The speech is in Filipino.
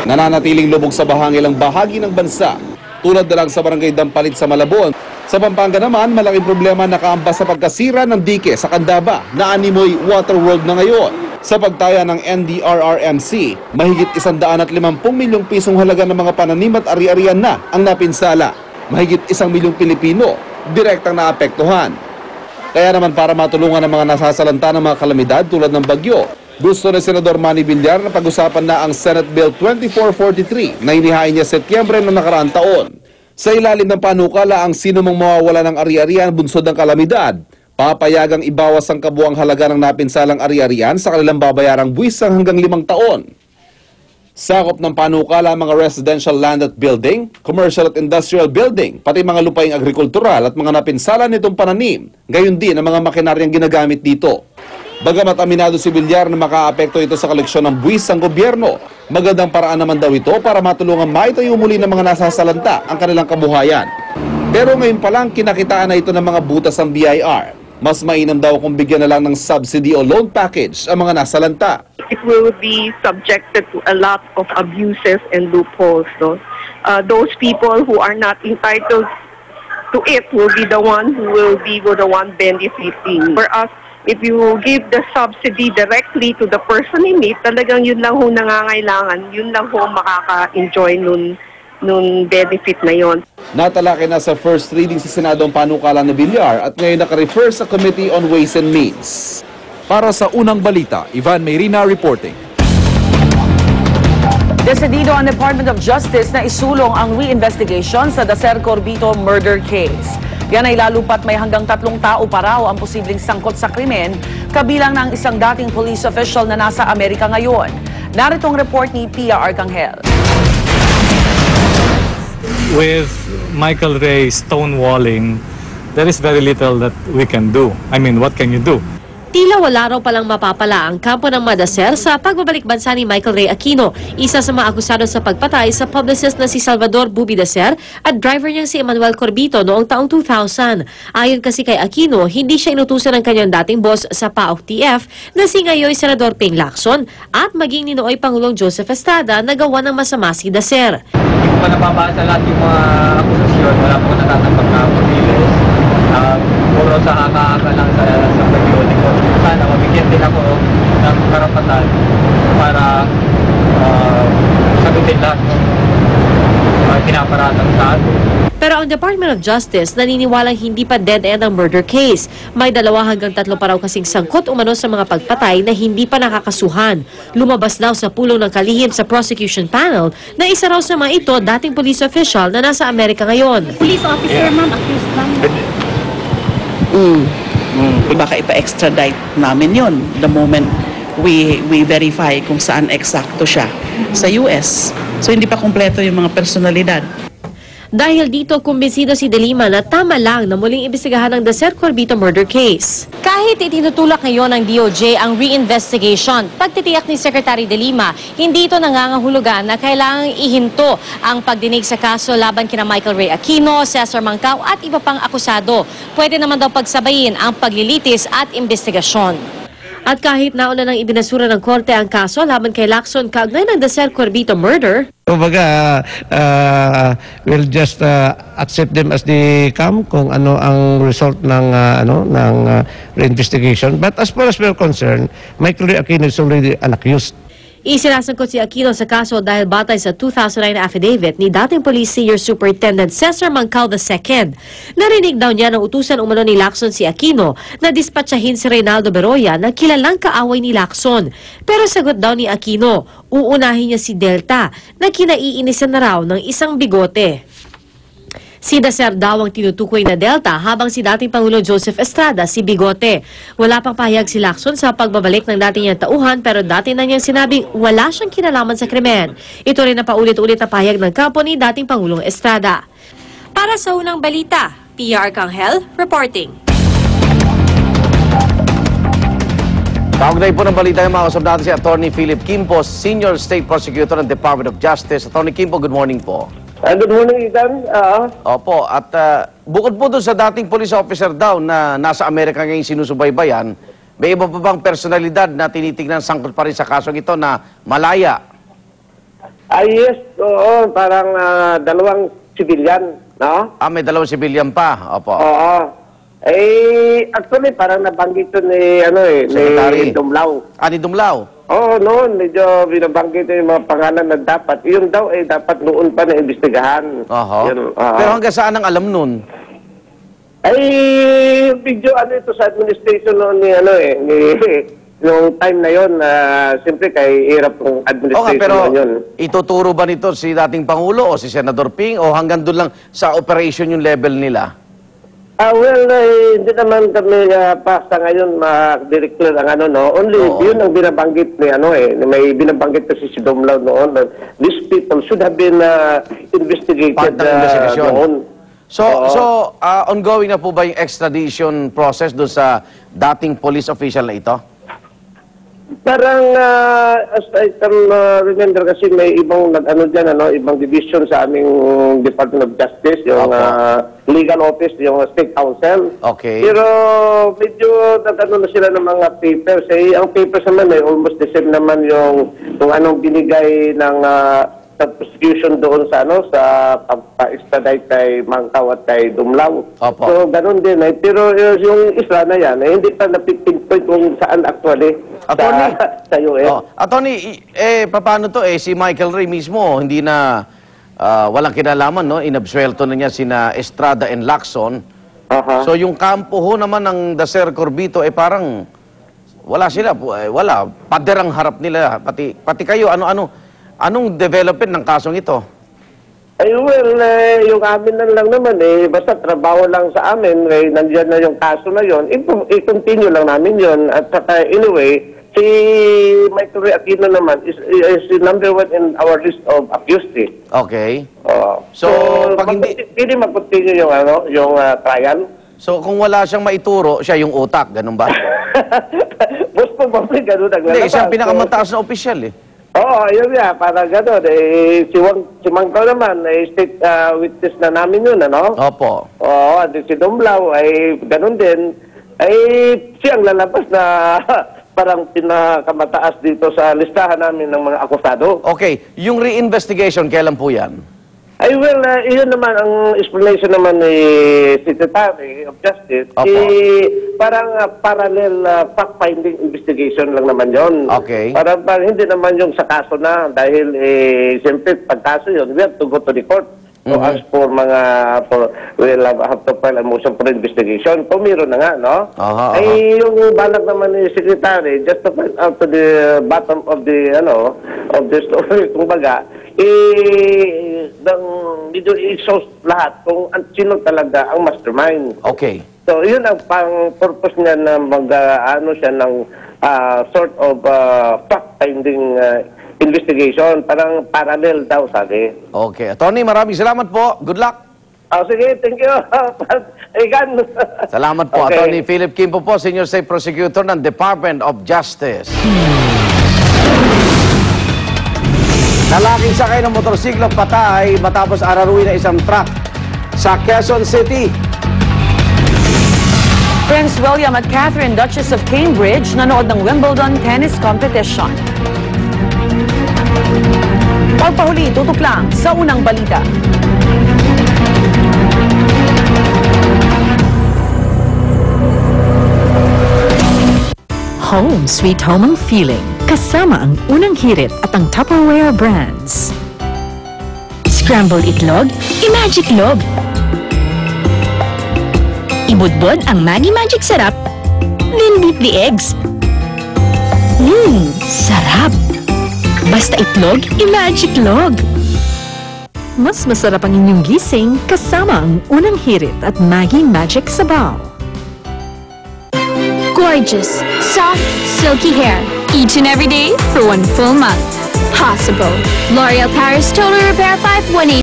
Nananatiling lubog sa ilang bahagi ng bansa, tulad na lang sa barangay Dampalit sa Malabon. Sa Pampanga naman, malaking problema nakaambas sa pagkasira ng dike sa Candaba na animoy Waterworld na ngayon. Sa pagtaya ng NDRRMC, mahigit 150 milyong pisong halaga ng mga pananim at ari-arian na ang napinsala. Mahigit 1 milyong Pilipino direktang naapektuhan. Kaya naman para matulungan ang mga nasasalanta ng mga kalamidad tulad ng bagyo, gusto ni Senador Manny Villar na pag-usapan na ang Senate Bill 2443 na inihain niya Setyembre ng nakaraang taon. Sa ilalim ng panukala, ang sino mang mawawala ng ari-arian bunsod ng kalamidad, papayagang ibawas ang kabuang halaga ng napinsalang ari-arian sa kanilang babayarang buwisang hanggang 5 taon. Sakop ng panukala mga residential land at building, commercial at industrial building, pati mga lupaing agrikultural at mga napinsala nitong pananim, gayon din ang mga makinaryang ginagamit dito. Bagamat aminado si Villar na makaapekto ito sa koleksyon ng buwis ng gobyerno, magandang paraan naman daw ito para matulungan maitayo muli ng mga nasasalanta ang kanilang kabuhayan. Pero ngayon pa lang kinakitaan na ito ng mga butas ng BIR. Mas mainam daw kung bigyan na lang ng subsidy o loan package ang mga nasalanta. It will be subjected to a lot of abuses and loopholes. No? Those people who are not entitled to it will be the one who will be the one benefiting. For us, if you give the subsidy directly to the person in need, talagang yun lang ho nangangailangan, yun lang ho makaka-enjoy nung benefit na yon. Natalakay na sa first reading sa Senado ang panukala ni Villar at ngayon naka-refer sa Committee on Ways and Means. Para sa unang balita, Ivan Mayrina reporting. Desidido ang Department of Justice na isulong ang reinvestigation sa Dacer Corbito murder case. Yan ay lalo pat may hanggang 3 tao pa raw ang posibleng sangkot sa krimen, kabilang ng isang dating police official na nasa Amerika ngayon. Narito ang report ni Pia Arcangel. With Michael Ray stonewalling, there is very little that we can do. I mean, what can you do? Tila wala raw palang mapapala ang kampo ng Madacer sa pagbabalik bansa ni Michael Ray Aquino, isa sa mga akusado sa pagpatay sa publicist na si Salvador Bubi Dacer at driver niyang si Emmanuel Corbito noong taong 2000. Ayon kasi kay Aquino, hindi siya inutusan ng kanyang dating boss sa PAOK TF na si ngayoy Senador Ping Lacson at maging ni nooy Pangulong Joseph Estrada na gawa ng masama si Dacer. Hindi ko pa nababasa lahat yung mga akusasyon, wala po natatanggap na papilis. Puro sa haka-haka lang sa periodiko. Sana mabigyan din ako ng karapatan para sagutin lahat ng pinaparatang sa atin. Pero ang Department of Justice naniniwalang hindi pa dead end ang murder case. May 2 hanggang 3 pa raw kasing sangkot umano sa mga pagpatay na hindi pa nakakasuhan. Lumabas daw sa pulong ng kalihim sa prosecution panel na isa raw sa mga ito dating police official na nasa Amerika ngayon. Police officer, ma'am, accused lang. Baka ipa-extradite namin yon the moment we verify kung saan eksakto siya sa US. So hindi pa kumpleto yung mga personalidad. Dahil dito, kumbinsido si De Lima na tama lang na muling imbestigahan ng Dacer Corbito murder case. Kahit itinutulak ngayon ng DOJ ang reinvestigation, pagtitiyak ni Secretary De Lima, hindi ito nangangahulugan na kailangang ihinto ang pagdinig sa kaso laban kina Michael Ray Aquino, Cesar Mancao at iba pang akusado. Pwede naman daw pagsabayin ang paglilitis at investigasyon. At kahit nauna nang ibinasura ng korte ang kaso laban kay Lacson kaugnay ng Dacer Corbito murder, kumbaga, we'll just accept them as they come kung ano ang result ng reinvestigation. But as far as we're concerned, Michael Ray Aquino is already an accused. Isinasangkot si Aquino sa kaso dahil batay sa 2009 affidavit ni dating Police Senior Superintendent Cesar Mancao II. Narinig daw niya ng utusan umano ni Lacson si Aquino na dispatchahin si Reynaldo Beroya na kilalang kaaway ni Lacson. Pero sagot daw ni Aquino, uunahin niya si Delta na kinaiinisan na raw ng isang bigote. Si Dacer daw ang tinutukoy na Delta habang si dating Pangulo Joseph Estrada si Bigote. Wala pang pahayag si Lacson sa pagbabalik ng dating niyang tauhan pero dati na niyang sinabing wala siyang kinalaman sa krimen. Ito rin na paulit-ulit na pahayag ng kampo ni dating Pangulong Estrada. Para sa unang balita, Pia Arcangel reporting. Kaugnay po ng balita yung mga kasab natin si Attorney Philip Quimpo, Senior State Prosecutor ng Department of Justice. Attorney Quimpo, good morning po. Good morning, Ethan. Opo, at bukod po doon sa dating police officer daw na nasa Amerika ngayon sinusubaybayan, may iba pa bang personalidad na tinitignan sangkot pa rin sa kasong ito na malaya? Yes, oo, parang dalawang civilian, no? May dalawang civilian pa. Opo. Oo. Actually, parang nabanggit ito ni Dumlao. Ni Dumlao? Oo, noon, medyo binabanggit yung mga pangalan na dapat. Yung daw dapat noon pa na-imbestigahan. Pero hanggang saan ang alam nun? Medyo ito sa administration noon ni yung time na yun, siyempre kay hirap ng administration pero na yun. Ituturo ba nito si dating Pangulo o si Senador Ping o hanggang doon lang sa operation yung level nila? Hindi naman kami pa sa ngayon ma-declare ang Only yun ang binabanggit ni may binabanggit kasi si Dumlao noon. These people should have been investigated noon. So ongoing na po ba yung extradition process doon sa dating police official na ito? Parang, as I can remember kasi may ibang ibang division sa aming Department of Justice, yung legal office, yung State Council. Okay. Pero medyo na sila ng mga papers. Ang papers naman almost the same naman yung anong binigay ng prosecution doon sa sa pagpa-extradite kay Mangkaw at kay Dumlao. So, ganun din. Pero yung isla na yan, hindi pa napipinpoint kung saan actually sa US. Attorney, paano to? Si Michael Ray mismo, hindi na walang kinalaman, no? Inabsuelto na niya sina Estrada and Lacson. So, yung kampo ho naman ng Dacer Corbito, parang wala sila. Wala. Pader ang harap nila. Pati kayo, anong development ng kasong ito? Yung amin lang naman basta trabaho lang sa amin, nandiyan na yung kaso na yon, i-continue lang namin yon. At saka anyway, si Michael Ray Aquino naman is number 1 in our list of accused. Okay. So pag hindi mag-continue yung trial. So kung wala siyang maituro, siya yung utak, ganun ba? Most probably, ganun ang hindi, siya ang pinakamataas na opisyal yun nga, parang gano'n. Si Mangkaw naman, state witness na namin yun, Opo. Si Dumlao ay gano'n din. Siyang lalabas na parang pinakamataas dito sa listahan namin ng mga akusado. Okay. Yung re-investigation, kailan po yan? Iyon naman ang explanation naman ni Secretary of Justice. Parang parallel fact-finding investigation lang naman yon. Okay. Parang hindi naman yung sa kaso na dahil siyempre pag kaso yun, we have to go to the court. So as for we'll have to file a motion for investigation. Kung meron na nga, yung balak naman ni Secretary, just to find out to the bottom of the, of the story, kumbaga, medyo i-exhaust lahat kung sino talaga ang mastermind. Okay. So, yun ang purpose niya na siya ng sort of fact-finding investigation. Parang parallel daw, sabi. Okay. Attorney, maraming salamat po. Good luck. Sige, thank you. Salamat po. Okay. Attorney Philip Quimpo po, Senior State Prosecutor ng Department of Justice. Lalaking sakay ng motorsiklo patay matapos araruin na isang truck sa Quezon City. Prince William at Catherine, Duchess of Cambridge, nanood ng Wimbledon tennis competition. Pagpahuli, tutok lang sa unang balita. Home sweet home ang feeling. Kasama ang unang hirit at ang Tupperware brands. Scrambled itlog, i-magic log. Ibudbod ang Maggi Magic Sarap, then beat the eggs. Sarap! Basta itlog, i-magic log. Mas masarap ang inyong gising kasama ang unang hirit at Maggi Magic Sabaw. Gorgeous, soft, silky hair. Each and every day for 1 full month. Possible. L'Oreal Paris Total Repair 518.